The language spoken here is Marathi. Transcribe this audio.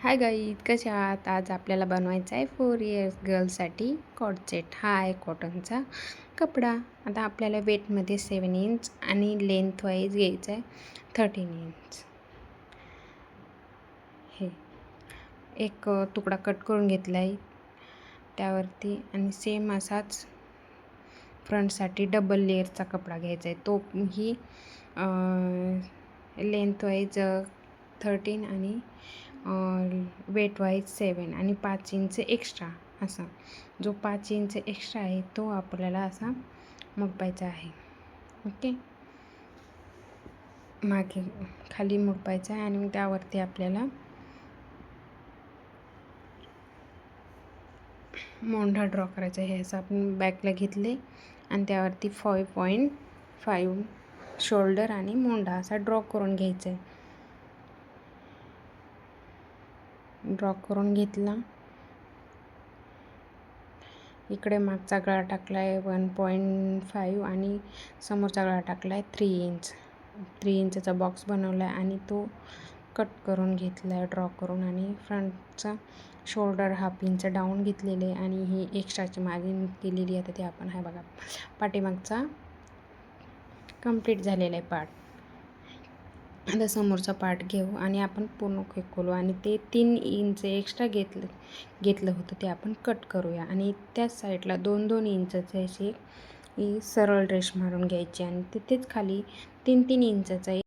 हाय गाईज, कसे आहात? आज आपल्याला बनवायचा आहे 4 इयर्स गर्लसाठी कॉट सेट. हा आहे कॉटनचा कपडा. आता आपल्याला वेटमध्ये 7 इंच आणि लेंथ वाईज घ्यायचं आहे 13 इंच. हे एक तुकडा कट करून घेतला आहे त्यावरती, आणि सेम असाच फ्रंटसाठी डबल लेअरचा कपडा घ्यायचा आहे. तो ही लेंथ वाईज 13 आणि वेट वाईज 7 आणि 5 इंच एक्स्ट्रा. असा जो 5 इंच एक्स्ट्रा आहे तो आपल्याला असा मुडपायचा आहे. ओके, मागे खाली मुडपायचा आहे आणि त्यावरती आपल्याला मोंढा ड्रॉ करायचा आहे. असं आपण बॅकला घेतले आणि त्यावरती 5.5 शोल्डर आणि मोंढा असा ड्रॉ करून घ्यायचा आहे. ड्रॉ करून घेतला. इकडे मागचा गळा टाकला आहे 1.5 आणि समोरचा गळा टाकला आहे 3 इंचचा बॉक्स बनवला आहे आणि तो कट करून घेतला आहे ड्रॉ करून. आणि फ्रंटचा शोल्डर 1/2 इंच डाऊन घेतलेले आणि ही एक्स्ट्राची मार्जिन केलेली आहे. ते आपण आहे बघा, पाठीमागचा कंप्लीट झालेला आहे पार्ट. आता समोरचा पार्ट घेऊ आणि आपण पूर्ण खोलू आणि ते 3 इंच एक्स्ट्रा घेतलं होतं ते आपण कट करूया. आणि त्याच साईडला 2-2 इंचचे असे सरळ रेष मारून घ्यायची आणि तिथेच खाली 3-3 इंचचा